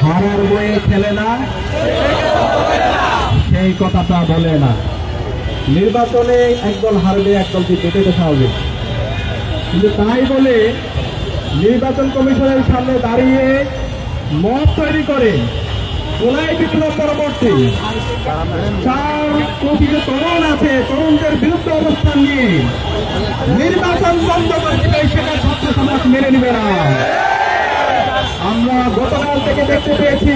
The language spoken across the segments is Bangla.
হারার বয়ে খেলে না, সেই কথাটা বলে না। নির্বাচনে একদল হারবে, একদল জিতবে, এটা স্বাভাবিক। কিন্তু তাই বলে নির্বাচন কমিশনের সামনে দাঁড়িয়ে মত তৈরি করে কোলাই বিপ্লব পরবর্তী 4 কোটি তরুণ আছে, তরুণদের বিরুদ্ধে অবস্থান নিয়ে নির্বাচন বন্ধ করে দিবে, সেটা ছাত্র সমাজ মেনে নিবে না। আমরা গতকাল থেকে দেখতে পেয়েছি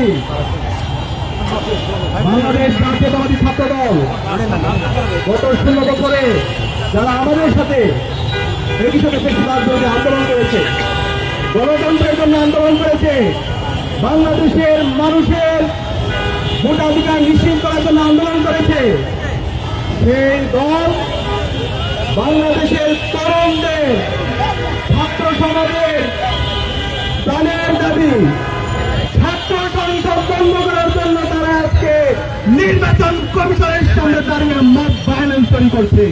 বাংলাদেশ জাতীয়তাবাদী ছাত্র দল গত 16 বছরে যারা আমাদের সাথে একই সাথে ফেসিবাদ বিরোধী আন্দোলন করেছে, গণতন্ত্রের জন্য আন্দোলন করেছে, বাংলাদেশের মানুষের ভোটাধিকার নিশ্চিত করার জন্য আন্দোলন করেছে, সেই দল বাংলাদেশের তরুণদের, ছাত্র সমাজের প্রাণের দাবি ছাত্র সংসদ বন্ধ করার জন্য তারা আজকে নির্বাচন কমিশনের সামনে দাঁড়িয়ে মত ভায়োলেন্স তৈরি করছে।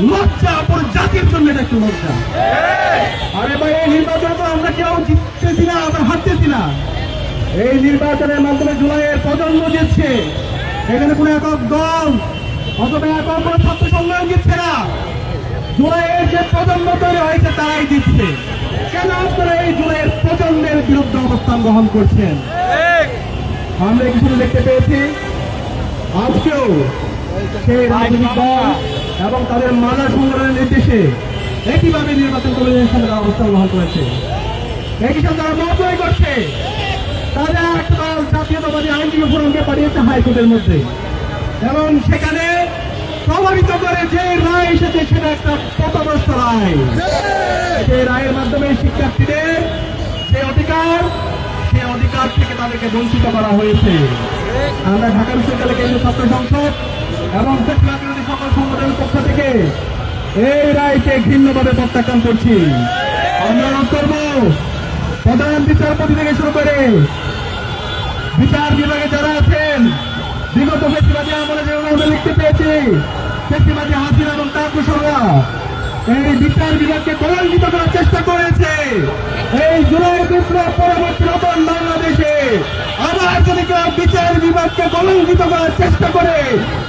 লজ্জা, পুরো জাতির জন্য এটা একটা লজ্জা। আরে ভাই, এই নির্বাচন তো আমরা কেউ জিততেছি না, আমরা হারতেছি না। এই নির্বাচনের মাধ্যমে জুলাইয়ের প্রজন্ম জিতছে, এখানে কোন একক দল অথবা একক কোন ছাত্র সংগ্রাম জিতছে না। জুলাইয়ের যে প্রজন্ম তৈরি হয়েছে তারাই জিতছে। কেন আপনারা এই জুলাইয়ের প্রজন্মের বিরুদ্ধে অবস্থান গ্রহণ করছেন? আমরা কিছু দেখতে পেয়েছি আজকেও সেই রাজনৈতিক দল এবং তাদের মালা সংগ্রহের নির্দেশে একইভাবে নির্বাচন কমিশনের সামনে অবস্থান গ্রহণ করেছে, একই সাথে তারা মত তৈরি করছে। তাদের একটা দল জাতীয়তাবাদী আইনজীবী ফোরামকে পাঠিয়েছে হাইকোর্টের মধ্যে, এবং সেখানে প্রভাবিত করে যে রায় এসেছে সেটা একটা পথভ্রষ্ট রায়। সেই রায়ের মাধ্যমে শিক্ষার্থীদের যে অধিকার, সে অধিকার থেকে তাদেরকে বঞ্চিত করা হয়েছে। আমরা ঢাকা বিশ্ববিদ্যালয় কেন্দ্রীয় ছাত্র সংসদ এবং ফেসিবাদ বিরোধী সকল সংগঠনের পক্ষ থেকে এই রায়কে ঘৃণ্যভাবে প্রত্যাখ্যান করছি। আমরা অনুরোধ করব প্রধান বিচারপতি থেকে শুরু করে বিচার বিভাগে যারা আছেন, বিগত ফেসিবাদী আমলে যেভাবে আমরা লিখতে পেয়েছি, ফেসিবাদী হাসিনা এবং তার কুশলরা এই বিচার বিভাগকে কলঙ্কিত করার চেষ্টা করেছে। এই জুলাই বিপ্লব পরবর্তী নতুন বাংলাদেশে আবার যদি কেউ বিচার বিভাগকে কলঙ্কিত করার চেষ্টা করে,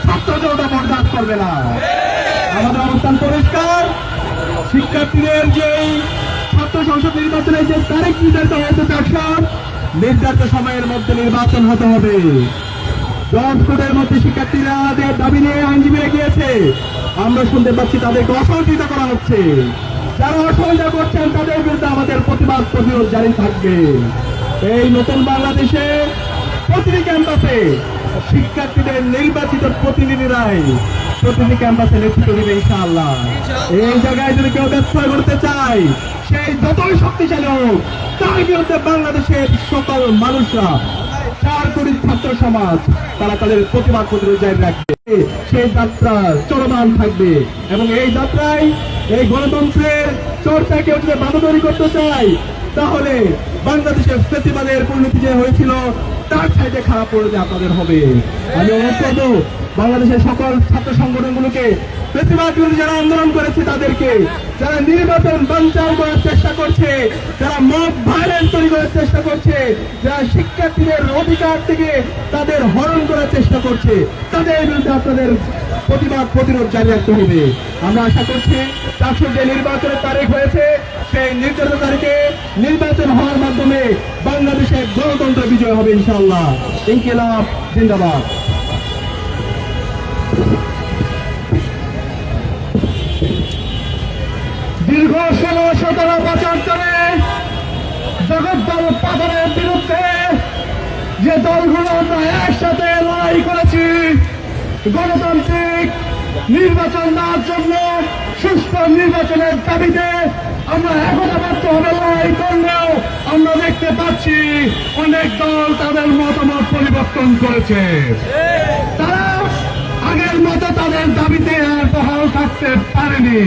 ছাত্র জনতা বরদাস্ত করবে না। আমাদের অবস্থান পরিষ্কার। শিক্ষার্থীদের যে ছাত্র সংসদ নির্বাচনের যে তারিখ নির্ধারিত হয়েছে 4 নির্ধারিত সময়ের মধ্যে নির্বাচন হতে হবে। 10 কোটের মধ্যে শিক্ষার্থীরা দাবি নিয়ে আইনজীবীরা গিয়েছে, আমরা শুনতে পাচ্ছি তাদেরকে অসহযোগিতা করা হচ্ছে। যারা অসহযোগিতা করছেন তাদের বিরুদ্ধে আমাদের প্রতিবাদ প্রতিরোধ জারি থাকবে। এই নতুন বাংলাদেশে প্রতিটি ক্যাম্পাসে শিক্ষার্থীদের নির্বাচিত প্রতিনিধিরাই প্রতিটি ক্যাম্পাসে নেতৃত্ব দিবে ইনশাআল্লাহ। এই জায়গায় যদি কেউ ব্যবসায় করতে চায়, সেই যতই শক্তিশালী হোক, তার বিরুদ্ধে বাংলাদেশের সকল মানুষরা, 4 কোটি ছাত্র সমাজ, তারা তাদের প্রতিবাদ প্রতিরোধ জারি রাখবে। সেই যাত্রা চলমান থাকবে, এবং এই যাত্রায় এই গণতন্ত্রের চর্চা কেউ যদি বাধা তৈরি করতে চায়, তাহলে বাংলাদেশের ফেসিবাদের পরিণতি যে হয়েছিল তার চাইতে খারাপ পরিণতি আপনাদের হবে। আমি অনুরোধ করব বাংলাদেশের সকল ছাত্র সংগঠনগুলোকে, ফেসিবাদ বিরোধী যারা আন্দোলন করেছে তাদেরকে, যারা নির্বাচন বানচাল করার চেষ্টা করছে, যারা মব ভায়োলেন্স তৈরি করার চেষ্টা করছে, যারা শিক্ষার্থীদের অধিকার থেকে তাদের হরণ করার চেষ্টা করছে, তাদের বিরুদ্ধে আপনাদের প্রতিবাদ প্রতিরোধ জারি রাখতে হবে। আমরা আশা করছি 4 যে নির্বাচনের তারিখ হয়েছে, সেই নির্ধারিত তারিখে নির্বাচন হওয়ার মাধ্যমে বাংলাদেশের গণতন্ত্র বিজয় হবে ইনশাআল্লাহ। ইনকিলাব জিন্দাবাদ। দীর্ঘ 16-17 বছর ধরে জগদ্দল পাথরের বিরুদ্ধে যে দলগুলো আমরা একসাথে লড়াই করেছি, গণতান্ত্রিক নির্বাচন দেওয়ার জন্য, সুষ্ঠু নির্বাচনের দাবিতে আমরা একতাবদ্ধ হবে লড়াই করলেও আমরা দেখতে পাচ্ছি অনেক দল তাদের মতামত পরিবর্তন করেছে। তারা আগের মতো তাদের দাবিতে আর বহাল থাকতে পারেনি।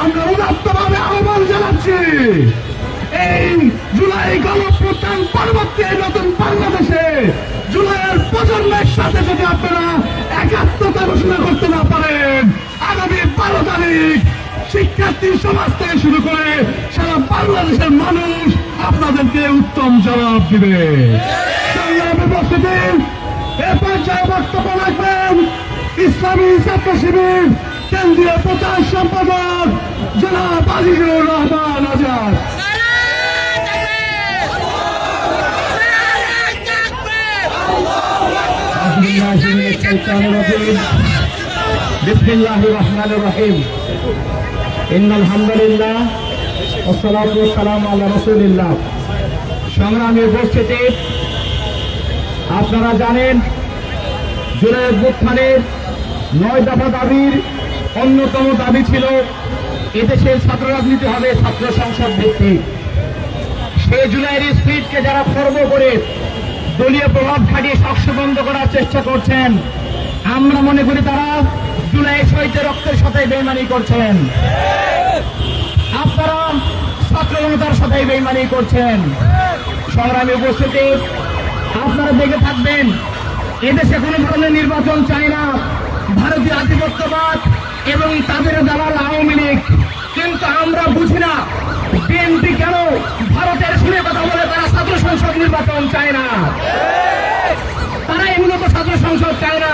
আমরা উদাত্তভাবে আহ্বান জানাচ্ছি, এই জুলাই গণঅভ্যুত্থান পরবর্তী নতুন বাংলাদেশে জুলাইয়ের প্রজন্মের সাথে যদি আপনারা একাত্মতা ঘোষণা করতে না পারেন, আগামী 12 তারিখ শিক্ষার্থী সমাজ থেকে শুরু করে সারা বাংলাদেশের মানুষ আপনাদেরকে উত্তম জবাব দিবে। সংগ্রামী উপস্থিতি, এ পর্যায়ে বক্তব্য রাখবেন ইসলামী ছাত্র শিবির কেন্দ্রীয় প্রচার সম্পাদক জনাব আজিজুর রহমান আজাদ। বিসমিল্লাহির রহমানির রহিম। ইন্নাল হামদুলিল্লাহ ওয়াসসালাতু ওয়াসসালামু আলা রাসূলিল্লাহ। সংগ্রামী উপস্থিতি, আপনারা জানেন জুলাই অভ্যুত্থানের 9 দফা দাবির অন্যতম দাবি ছিল এদেশের ছাত্র রাজনীতি হবে ছাত্র সংসদ ভিত্তিক। সেই জুলাইয়ের স্পিরিটকে যারা খর্ব করে দলীয় প্রভাব খাটিয়ে সাক্ষ্য বন্ধ করার চেষ্টা করছেন, আমরা মনে করি তারা জুলাই শহীদের রক্তের সাথে বেইমানি করছেন। আপনারা ছাত্র জনতার সাথে বেইমানি করছেন। সংগ্রামী উপস্থিতি, আপনারা দেখে থাকবেন এদেশে কোনো ধরনের নির্বাচন চায় না ভারতীয় আধিপত্যবাদ এবং তাদের দালাল আওয়ামী লীগ। কিন্তু আমরা বুঝি না বিএনপি কেন ভারতের শুনে কথা বলে তারা ছাত্র সংসদ নির্বাচন চায় না। তারাই মূলত ছাত্র সংসদ চায় না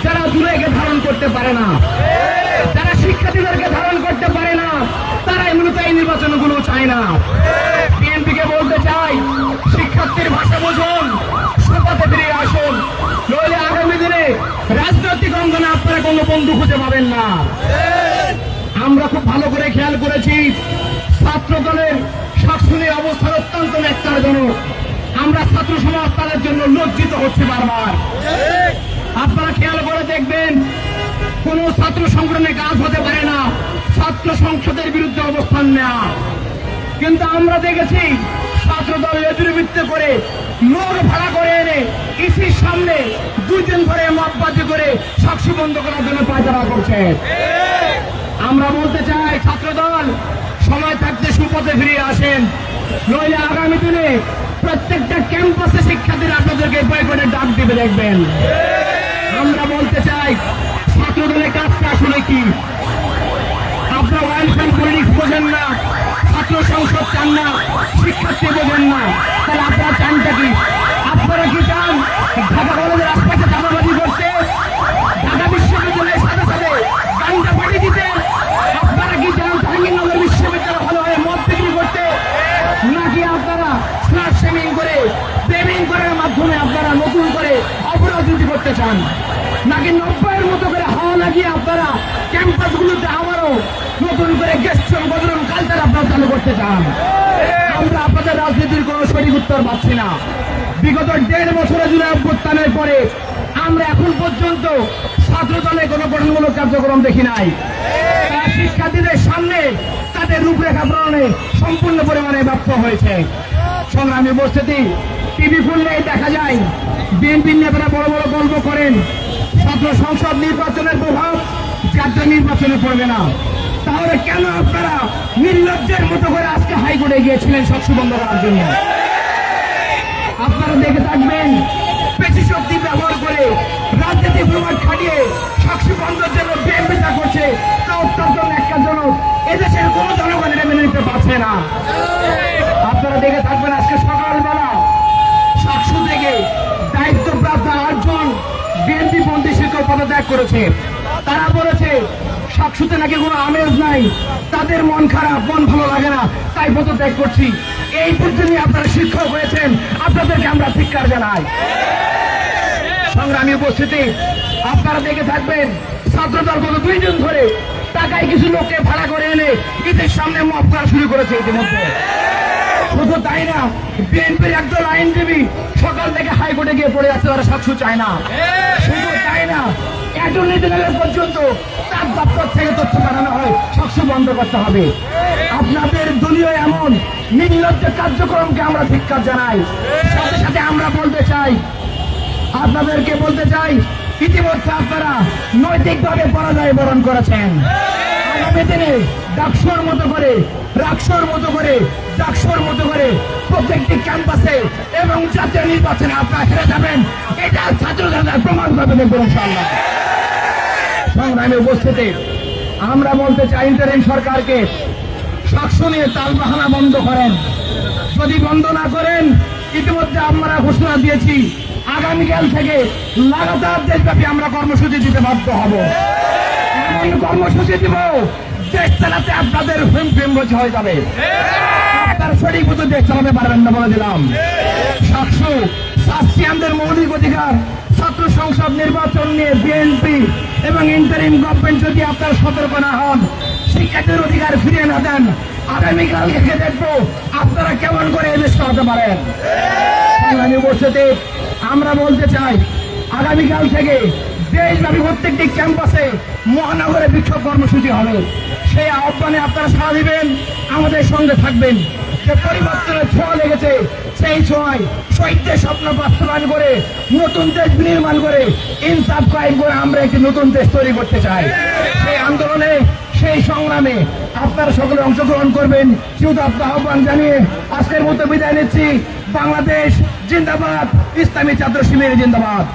যারা জুলাইকে ধারণ করতে পারে না, যারা শিক্ষার্থীদেরকে ধারণ করতে পারে না, তারাই মূলত এই নির্বাচনগুলো চায় না। বিএনপিকে বলতে চাই, শিক্ষার্থীর ভাষা বুঝুন, সভাতে ফিরে আসুন, নইলে আগামী দিনে রাজনৈতিক অঙ্গনে আপনারা কোনো বন্ধু খুঁজে পাবেন না। আমরা খুব ভালো করে খেয়াল করেছি ছাত্র দলের শাসনের অবস্থান অত্যন্ত ন্যক্কারজনক। আমরা ছাত্র সমাজ তাদের জন্য লজ্জিত হচ্ছে বারবার। আপনারা খেয়াল করে দেখবেন কোন ছাত্র সংগঠনে কাজ হতে পারে না ছাত্র সংসদের বিরুদ্ধে অবস্থান নেওয়া, কিন্তু আমরা দেখেছি ছাত্র দল নেতৃত্ব করে লোক ভাড়া করে এনে ইসির সামনে 2 দিন ধরে মাপবাজি করে সাক্ষী বন্ধ করার জন্য পায়তারা করছে। আমরা বলতে চাই ছাত্র দল সময় থাকতে সুপথে ফিরে আসেন, নইলে আগামী দিনে প্রত্যেকটা ক্যাম্পাসে শিক্ষার্থীরা আপনাদেরকে বয়কটের ডাক দিবে দেখবেন। আমরা বলতে চাই ছাত্র দলের কাজটা আসলে কি? আপনারা ওয়েলফেয়ার পলিটিক্স বোঝেন না, ছাত্র সংসদ চান না, শিক্ষার্থী বোঝেন না, তাহলে আপনারা চানটা কি? আপনারা কি চান ঢাকা কলেজের আশপাশে চাঁদাবাজি করতে, ঢাকা বিশ্ববিদ্যালয়ের সাথে সাথে গানটা পাঠিয়ে দিতে? আপনারা কি চান জাহাঙ্গীরনগর বিশ্ববিদ্যালয় ভালোভাবে মদ বিক্রি করতে? নাকি আপনারা স্মার্ট সেমিং করে প্রেমিং করার মাধ্যমে আপনারা নতুন করে অপরাজনীতি করতে চান? নাকি 90-এর মতো করে হাওয়া লাগিয়ে আপনারা ক্যাম্পাসগুলোতে আবারও নতুন করে গেস্ট বদলন কালচার আপনারা চালু করতে চান? আমরা আপনাদের রাজনীতির কোনো সঠিক উত্তর পাচ্ছি না। বিগত 1.5 বছরে জুলাই অভ্যুত্থানের পরে আমরা এখন পর্যন্ত ছাত্র দলে কোনো গঠনমূলক কার্যক্রম দেখি নাই। তারা শিক্ষার্থীদের সামনে তাদের রূপরেখা প্রণয়নে সম্পূর্ণ পরিমাণে ব্যর্থ হয়েছে। সংগ্রামী উপস্থিতি, টিভি খুললেই দেখা যায় বিএনপির নেতারা বড় বড় গল্প করেন ছাত্র সংসদ নির্বাচনের প্রভাব জাতীয় নির্বাচনে পড়বে না। তাহলে কেন আপনারা নির্লজ্জের মতো করে আজকে হাইকোর্টে গিয়েছিলেন সাক্ষী বন্ধ করার জন্য? আপনারা দেখে থাকবেন পেশি শক্তি ব্যবহার করে রাজনীতি প্রভাব খাটিয়ে সাক্ষী বন্ধের জন্য বিএনপি যা করছে তা অত্যন্ত ন্যাক্কারজনক। এদেশের কোনো জনগণ এটা মেনে নিতে পারছে না। আপনারা দেখে থাকবেন আজকে সকালবেলা সাতশো থেকে দায়িত্বপ্রাপ্ত 8 জন বিএনপি পন্থী শিক্ষক পদত্যাগ করেছে। তারা বলেছে সাতশোতে নাকি কোনো আমেজ নাই, তাদের মন খারাপ, মন ভালো লাগে না, তাই পদত্যাগ করছি। এই পর্যন্ত আপনারা শিক্ষক হয়েছেন, আপনাদেরকে আমরা ধিক্কার জানাই। সংগ্রামী উপস্থিতি, আপনারা দেখে থাকবেন ছাত্রদল গত 2 দিন ধরে টাকায় কিছু লোককে ভাড়া করে এনে ঈদের সামনে মব করা শুরু করেছে। ইতিমধ্যে শুধু তাই না, বিএনপির একদল আইনজীবী সকাল থেকে হাইকোর্টে গিয়ে পড়ে আছে, ওরা সাক্ষী চায় না। শুধু তাই না, অ্যাটর্নি জেনারেল পর্যন্ত তার দপ্তর থেকে তথ্য পাঠানো হয়, সবসময় বন্ধ করতে হবে। আপনাদের দলীয় এমন নির্লজ্জ কার্যক্রমকে আমরা ধিক্কার জানাই। সাথে সাথে আমরা বলতে চাই, আপনাদেরকে বলতে চাই, ইতিমধ্যে আপনারা নৈতিকভাবে পরাজয় বরণ করেছেন। আগামী দিনে ডাকসুর মতো করে, রাকসুর মতো করে, জাকসুর মতো করে প্রত্যেকটি ক্যাম্পাসে এবং জাতীয় নির্বাচনে আপনারা হেরে যাবেন, এটা ছাত্র জনতার প্রমাণ করবে দেখবেন ইনশাআল্লাহ। সংগ্রামে উপস্থিতি আমরা বলতে চাই, ইন্টারিম সরকারকে সাকসু নিয়ে তালবাহানা বন্ধ করেন। যদি বন্ধ না করেন, ইতিমধ্যে আমরা ঘোষণা দিয়েছি আগামীকাল থেকে লাগাতার দেশব্যাপী আমরা কর্মসূচি দিতে বাধ্য হব। এমন কর্মসূচি দিব দেশ চালাতে আপনাদের হিমফিম হয়ে যাবে, আপনার সঠিক মতো দেশ চালাতে পারবেন না বলে দিলাম। সাকসু ছাত্রীদের মৌলিক অধিকার, ছাত্র সংসদ নির্বাচন নিয়ে বিএনপি এবং ইন্টারিম গভর্নমেন্ট যদি আপনারা সতর্ক না হন, শিক্ষার্থীদের অধিকার ফিরিয়ে না দেন, আগামীকাল থেকে দেখবো আপনারা কেমন করে এদেশ চালাতে পারেন। সংগ্রামী উপস্থিতি আমরা বলতে চাই, আগামীকাল থেকে দেশব্যাপী প্রত্যেকটি ক্যাম্পাসে মহানগরে বিক্ষোভ কর্মসূচি হবে। সেই আহ্বানে আপনারা সাড়া দিবেন, আমাদের সঙ্গে থাকবেন। যে পরিবর্তনের ছোঁয়া লেগেছে, সেই ছোঁয়ায় শহীদদের স্বপ্ন বাস্তবায়ন করে নতুন দেশ নির্মাণ করে ইনসাফ কায়েম করে আমরা একটি নতুন দেশ তৈরি করতে চাই। সেই আন্দোলনে, সেই সংগ্রামে আপনারা সকলে অংশগ্রহণ করবেন সেহেতু আপনার আহ্বান জানিয়ে আজকের মতো বিদায় নিচ্ছি। বাংলাদেশ জিন্দাবাদ, ইসলামী ছাত্র শিবির জিন্দাবাদ।